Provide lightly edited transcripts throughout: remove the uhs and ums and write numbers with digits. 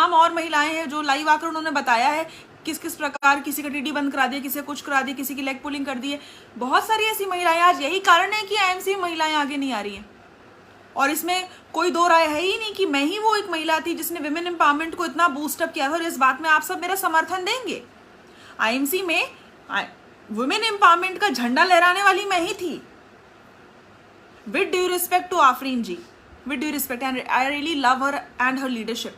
तमाम और महिलाएं हैं जो लाइव आकर उन्होंने बताया है किस किस प्रकार किसी का टीडी बंद करा दिया, किसी का कुछ करा दिया, किसी की लेग पुलिंग कर दी है। बहुत सारी ऐसी महिलाएं, आज यही कारण है कि आईएमसी में महिलाएं आगे नहीं आ रही हैं। और इसमें कोई दो राय है ही नहीं कि मैं ही वो एक महिला थी जिसने विमेन एम्पावरमेंट को इतना बूस्टअप किया था, और इस बात में आप सब मेरा समर्थन देंगे। आईएमसी में वुमेन एम्पावरमेंट का झंडा लहराने वाली मैं ही थी। With due respect to Afreen ji, with due respect, and I really love her and her leadership.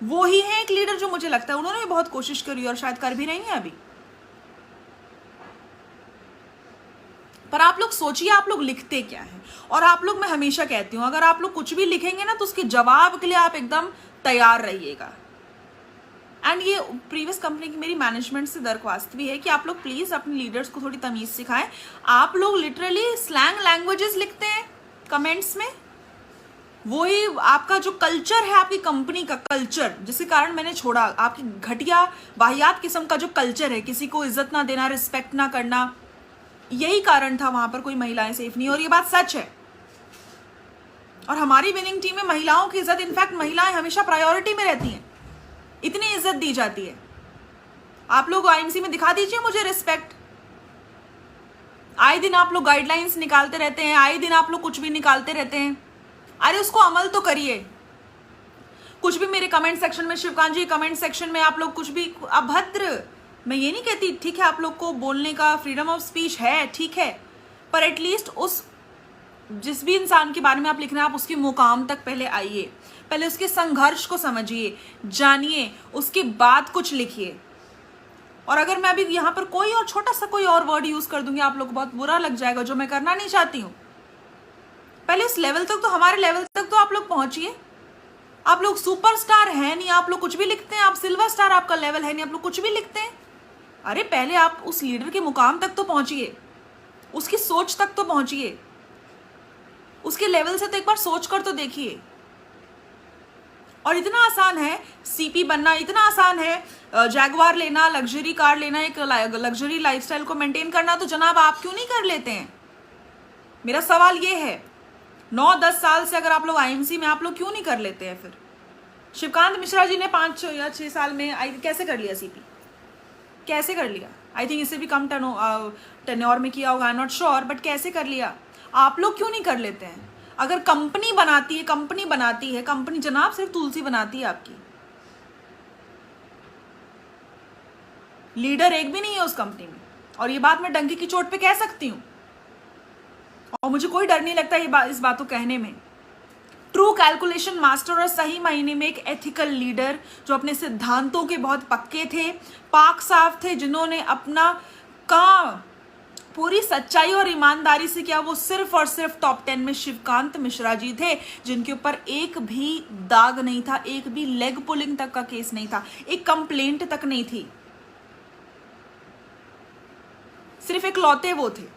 वो ही है एक लीडर जो मुझे लगता है उन्होंने भी बहुत कोशिश करी और शायद कर भी रही है अभी। पर आप लोग सोचिए, आप लोग लिखते क्या हैं। और आप लोग, मैं हमेशा कहती हूं, अगर आप लोग कुछ भी लिखेंगे ना तो उसके जवाब के लिए आप एकदम तैयार रहिएगा। एंड ये प्रीवियस कंपनी की मेरी मैनेजमेंट से दरख्वास्त भी है कि आप लोग प्लीज अपने लीडर्स को थोड़ी तमीज सिखाएं। आप लोग लिटरली स्लैंग लैंग्वेजेस लिखते हैं कमेंट्स में। वही आपका जो कल्चर है, आपकी कंपनी का कल्चर, जिसके कारण मैंने छोड़ा, आपकी घटिया वाहियात किस्म का जो कल्चर है, किसी को इज्जत ना देना, रिस्पेक्ट ना करना, यही कारण था वहां पर कोई महिलाएं सेफ नहीं। और ये बात सच है। और हमारी विनिंग टीम में महिलाओं की इज्जत, इनफैक्ट महिलाएं हमेशा प्रायोरिटी में रहती हैं, इतनी इज्जत दी जाती है। आप लोग आईएमसी में दिखा दीजिए मुझे रिस्पेक्ट। आए दिन आप लोग गाइडलाइंस निकालते रहते हैं, आए दिन आप लोग कुछ भी निकालते रहते हैं। अरे उसको अमल तो करिए। कुछ भी मेरे कमेंट सेक्शन में, शिवकांत जी कमेंट सेक्शन में आप लोग कुछ भी अभद्र, मैं ये नहीं कहती, ठीक है आप लोग को बोलने का फ्रीडम ऑफ स्पीच है, ठीक है, पर एटलीस्ट उस जिस भी इंसान के बारे में आप लिख रहे हैं, आप उसके मुकाम तक पहले आइए, पहले उसके संघर्ष को समझिए, जानिए, उसके बाद कुछ लिखिए। और अगर मैं अभी यहाँ पर कोई और छोटा सा कोई और वर्ड यूज कर दूंगी, आप लोग को बहुत बुरा लग जाएगा, जो मैं करना नहीं चाहती हूँ। पहले इस लेवल तक तो, हमारे लेवल तक तो आप लोग पहुंचिए। आप लोग सुपरस्टार हैं नहीं, आप लोग कुछ भी लिखते हैं, आप सिल्वर स्टार आपका लेवल है नहीं, आप लोग कुछ भी लिखते हैं। अरे पहले आप उस लीडर के मुकाम तक तो पहुंचिए, उसकी सोच तक तो पहुंचिए, उसके लेवल से तो एक बार सोच कर तो देखिए। और इतना आसान है सीपी बनना, इतना आसान है जैगवार लेना, लग्जरी कार लेना, एक लग्जरी लाइफस्टाइल को मेंटेन करना, तो जनाब आप क्यों नहीं कर लेते हैं? मेरा सवाल ये है, 9-10 साल से अगर आप लोग आईएमसी में, आप लोग क्यों नहीं कर लेते हैं? फिर शिवकांत मिश्रा जी ने 5 या 6 साल में कैसे कर लिया सीपी, कैसे कर लिया? आई थिंक इससे भी कम टेन्योर में किया होगा, आई नॉट श्योर, बट कैसे कर लिया? आप लोग क्यों नहीं कर लेते हैं? अगर कंपनी बनाती है, कंपनी बनाती है, कंपनी जनाब सिर्फ तुलसी बनाती है आपकी, लीडर एक भी नहीं है उस कंपनी में। और ये बात मैं डंकी की चोट पे कह सकती हूँ, और मुझे कोई डर नहीं लगता इस बात को कहने में। ट्रू कैलकुलेशन मास्टर और सही मायने में एक एथिकल लीडर, जो अपने सिद्धांतों के बहुत पक्के थे, पाक साफ थे, जिन्होंने अपना काम पूरी सच्चाई और ईमानदारी से किया, वो सिर्फ और सिर्फ टॉप 10 में शिवकांत मिश्रा जी थे, जिनके ऊपर एक भी दाग नहीं था, एक भी लेग पुलिंग तक का केस नहीं था, एक कंप्लेंट तक नहीं थी, सिर्फ एक लौते वो थे।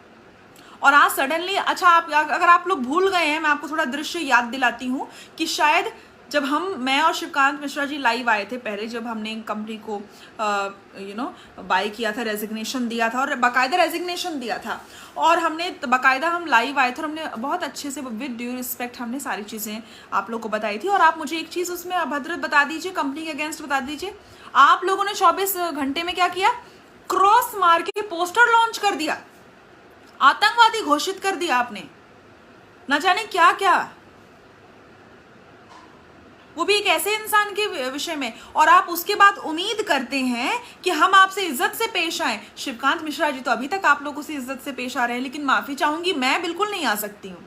और आज सडनली, अच्छा अगर आप लोग भूल गए हैं, मैं आपको थोड़ा दृश्य याद दिलाती हूँ कि शायद जब मैं और शिवकांत मिश्रा जी लाइव आए थे पहले, जब हमने कंपनी को बाय किया था, रेजिग्नेशन दिया था, और बाकायदा रेजिग्नेशन दिया था, और हमने बाकायदा हम लाइव आए थे, और हमने बहुत अच्छे से विद ड्यू रिस्पेक्ट हमने सारी चीज़ें आप लोग को बताई थी। और आप मुझे एक चीज़ उसमें अभद्र बता दीजिए, कंपनी के अगेंस्ट बता दीजिए, आप लोगों ने 24 घंटे में क्या किया? क्रॉस मार के पोस्टर लॉन्च कर दिया, आतंकवादी घोषित कर दिया आपने, न जाने क्या क्या, वो भी एक ऐसे इंसान के विषय में। और आप उसके बाद उम्मीद करते हैं कि हम आपसे इज्जत से पेश आए। शिवकांत मिश्रा जी तो अभी तक आप लोगों से इज्जत से पेश आ रहे हैं, लेकिन माफी चाहूंगी, मैं बिल्कुल नहीं आ सकती हूं,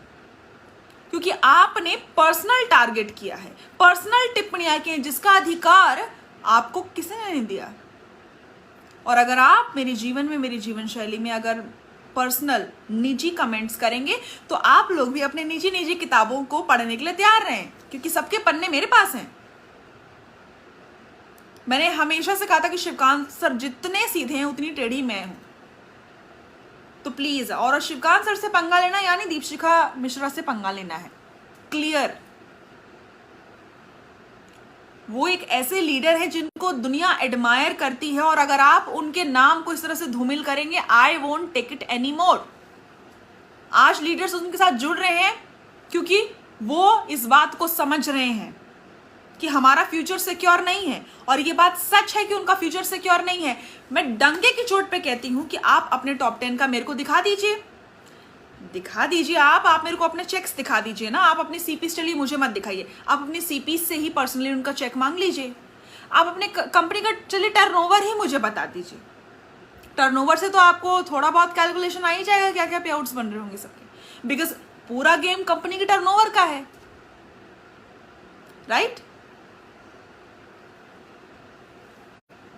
क्योंकि आपने पर्सनल टारगेट किया है, पर्सनल टिप्पणियां की, जिसका अधिकार आपको किसी ने नहीं दिया। और अगर आप मेरे जीवन में, मेरी जीवन शैली में अगर पर्सनल निजी कमेंट्स करेंगे, तो आप लोग भी अपने निजी किताबों को पढ़ने के लिए तैयार रहें, क्योंकि सबके पन्ने मेरे पास हैं। मैंने हमेशा से कहा था कि शिवकांत सर जितने सीधे हैं उतनी टेढ़ी मैं हूं, तो प्लीज, और शिवकांत सर से पंगा लेना यानी दीपशिखा मिश्रा से पंगा लेना है, क्लियर। वो एक ऐसे लीडर है जिनको दुनिया एडमायर करती है, और अगर आप उनके नाम को इस तरह से धूमिल करेंगे, I won't take it any more. आज लीडर्स उनके साथ जुड़ रहे हैं क्योंकि वो इस बात को समझ रहे हैं कि हमारा फ्यूचर सिक्योर नहीं है, और ये बात सच है कि उनका फ्यूचर सिक्योर नहीं है। मैं डंके की चोट पे कहती हूं कि आप अपने टॉप 10 का मेरे को दिखा दीजिए, आप मेरे को अपने चेक्स दिखा दीजिए ना। आप अपनी सीपीस, चलिए मुझे मत दिखाइए, आप अपनी सीपीस से ही पर्सनली उनका चेक मांग लीजिए। आप अपने कंपनी का चलिए टर्नओवर ही मुझे बता दीजिए। टर्नओवर से तो आपको थोड़ा बहुत कैलकुलेशन आ ही जाएगा क्या क्या पे आउट्स बन रहे होंगे सबके, बिकॉज पूरा गेम कंपनी के टर्नओवर का है, राइट?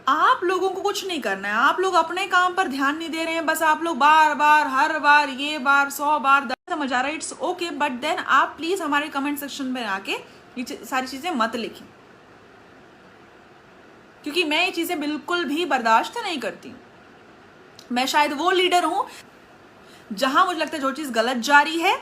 आप लोगों को कुछ नहीं करना है, आप लोग अपने काम पर ध्यान नहीं दे रहे हैं, बस आप लोग बार बार हर बार ये बार 100 बार समझ आ रहा है, इट्स ओके, बट देन आप प्लीज हमारे कमेंट सेक्शन में आके ये सारी चीजें मत लिखें, क्योंकि मैं ये चीजें बिल्कुल भी बर्दाश्त नहीं करती। मैं शायद वो लीडर हूं जहां मुझे लगता है जो चीज गलत जा रही है,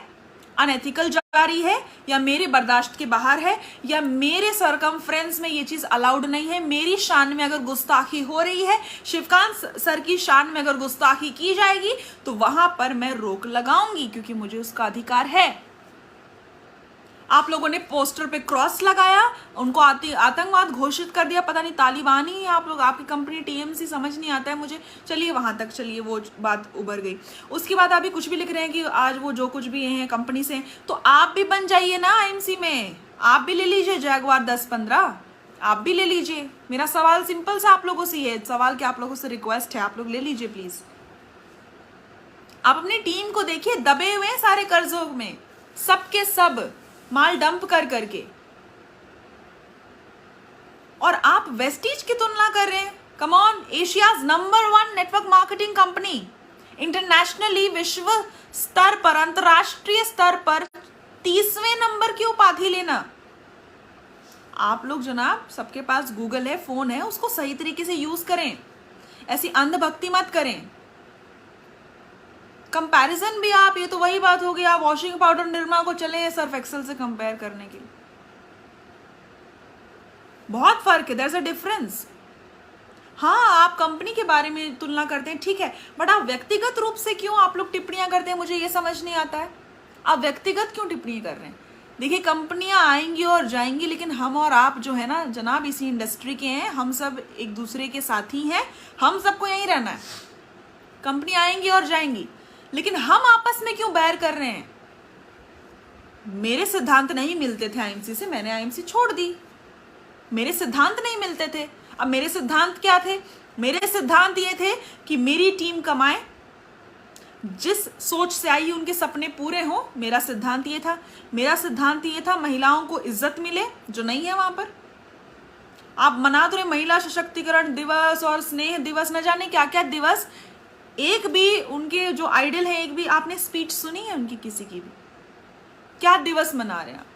अनएथिकल जा रही है, या मेरे बर्दाश्त के बाहर है, या मेरे सरकमफ्रेंस में ये चीज अलाउड नहीं है, मेरी शान में अगर गुस्ताखी हो रही है, शिवकांत सर की शान में अगर गुस्ताखी की जाएगी, तो वहां पर मैं रोक लगाऊंगी, क्योंकि मुझे उसका अधिकार है। आप लोगों ने पोस्टर पे क्रॉस लगाया, उनको आतंकवाद घोषित कर दिया, पता नहीं तालिबानी है आप लोग, आपकी कंपनी टीएमसी, समझ नहीं आता है मुझे। चलिए वहां तक चलिए, वो बात उभर गई। उसके बाद अभी कुछ भी लिख रहे हैं कि आज वो जो कुछ भी हैं कंपनी से, तो आप भी बन जाइए ना आईएमसी में, आप भी ले लीजिए जैगवार 10-15, आप भी ले लीजिए। मेरा सवाल सिंपल सा आप लोगों से है, सवाल क्या आप लोगों से रिक्वेस्ट है, आप लोग ले लीजिए प्लीज। आप अपनी टीम को देखिए, दबे हुए हैं सारे कर्जों में, सबके सब माल डंप कर करके, और आप वेस्टीज की तुलना कर रहे हैं। Come on, Asia's number 1 network marketing company, internationally विश्व स्तर पर, अंतरराष्ट्रीय स्तर पर 30वें नंबर की उपाधि लेना। आप लोग जनाब, सबके पास गूगल है, फोन है, उसको सही तरीके से यूज करें, ऐसी अंधभक्ति मत करें। कंपैरिजन भी आप, ये तो वही बात हो गई, आप वॉशिंग पाउडर निरमा को चले सर्फ एक्सेल से कंपेयर करने के लिए, बहुत फर्क है, देयर इज अ डिफरेंस। हाँ, आप कंपनी के बारे में तुलना करते हैं, ठीक है, बट आप व्यक्तिगत रूप से क्यों आप लोग टिप्पणियां करते हैं, मुझे ये समझ नहीं आता है। आप व्यक्तिगत क्यों टिप्पणी कर रहे हैं? देखिए, कंपनियां आएंगी और जाएंगी, लेकिन हम और आप जो है ना जनाब, इसी इंडस्ट्री के हैं, हम सब एक दूसरे के साथी हैं, हम सबको यहीं रहना है। कंपनी आएंगी और जाएंगी, लेकिन हम आपस में क्यों बैर कर रहे हैं? मेरे सिद्धांत नहीं मिलते थे आईएमसी से, मैंने आईएमसी छोड़ दी। मेरे सिद्धांत नहीं मिलते थे। अब मेरे सिद्धांत क्या थे? मेरे सिद्धांत ये थे कि मेरी टीम कमाए, जिस सोच से आई उनके सपने पूरे हों, मेरा सिद्धांत ये था। मेरा सिद्धांत ये था महिलाओं को इज्जत मिले जो नहीं है वहां पर। आप मना तो रहे महिला सशक्तिकरण दिवस और स्नेह दिवस, न जाने क्या क्या दिवस, एक भी उनके जो आइडल है, एक भी आपने स्पीच सुनी है उनकी किसी की भी? क्या दिवस मना रहे हैं आप?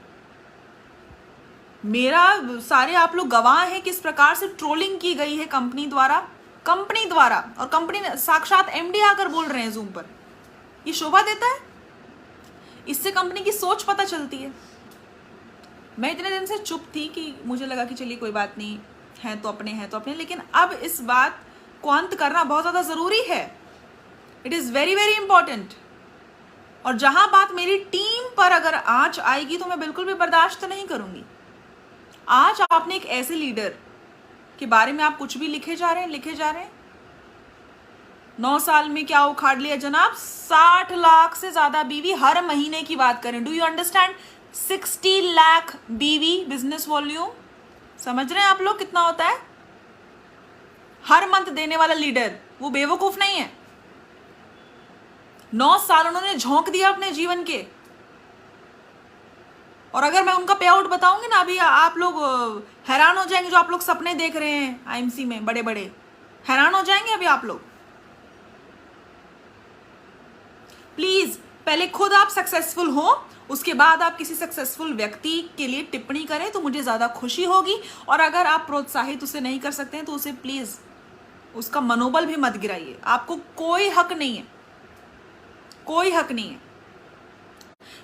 मेरा सारे आप लोग गवाह हैं किस प्रकार से ट्रोलिंग की गई है कंपनी द्वारा, और कंपनी साक्षात एमडी आकर बोल रहे हैं जूम पर। ये शोभा देता है? इससे कंपनी की सोच पता चलती है। मैं इतने दिन से चुप थी कि मुझे लगा कि चलिए कोई बात नहीं, है तो अपने, लेकिन अब इस बात को अंत करना बहुत ज्यादा जरूरी है। It is very very important. और जहां बात मेरी टीम पर अगर आंच आएगी तो मैं बिल्कुल भी बर्दाश्त नहीं करूंगी। आज आपने एक ऐसे लीडर के बारे में आप कुछ भी लिखे जा रहे हैं। 9 साल में क्या उखाड़ लिया जनाब? 60 लाख से ज्यादा बीवी हर महीने की बात करें। Do you understand? 60 लाख बीवी बिजनेस वॉल्यूम, समझ रहे हैं आप लोग कितना होता है? हर मंथ देने वाला लीडर वो बेवकूफ नहीं है। 9 साल उन्होंने झोंक दिया अपने जीवन के, और अगर मैं उनका पे आउट बताऊंगी ना, अभी आप लोग हैरान हो जाएंगे। जो आप लोग सपने देख रहे हैं आईएमसी में बड़े बड़े, हैरान हो जाएंगे अभी आप लोग। प्लीज पहले खुद आप सक्सेसफुल हो, उसके बाद आप किसी सक्सेसफुल व्यक्ति के लिए टिप्पणी करें तो मुझे ज्यादा खुशी होगी। और अगर आप प्रोत्साहित उसे नहीं कर सकते हैं तो उसे प्लीज उसका मनोबल भी मत गिराइए। आपको कोई हक नहीं है, कोई हक नहीं है।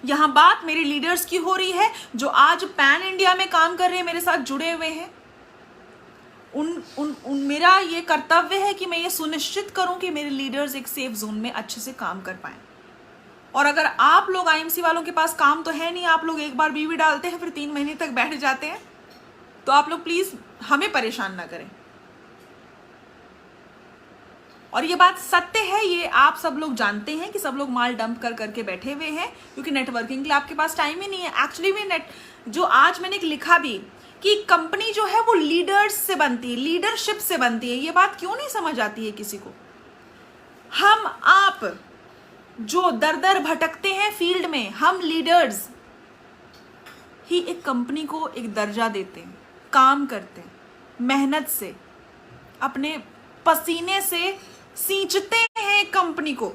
यहां बात मेरे लीडर्स की हो रही है जो आज पैन इंडिया में काम कर रहे हैं, मेरे साथ जुड़े हुए हैं। मेरा ये कर्तव्य है कि मैं ये सुनिश्चित करूं कि मेरे लीडर्स एक सेफ जोन में अच्छे से काम कर पाएं। और अगर आप लोग आईएमसी वालों के पास काम तो है नहीं, आप लोग एक बार बीवी डालते हैं फिर 3 महीने तक बैठ जाते हैं, तो आप लोग प्लीज हमें परेशान ना करें। और ये बात सत्य है, ये आप सब लोग जानते हैं कि सब लोग माल डंप कर करके बैठे हुए हैं, क्योंकि नेटवर्किंग के लिए आपके पास टाइम ही नहीं है। एक्चुअली में जो आज मैंने लिखा भी कि कंपनी जो है वो लीडर्स से बनती है, लीडरशिप से बनती है। ये बात क्यों नहीं समझ आती है किसी को? हम आप जो दर दर भटकते हैं फील्ड में, हम लीडर्स ही एक कंपनी को एक दर्जा देते हैं, काम करते हैं, मेहनत से, अपने पसीने से सींचते हैं कंपनी को।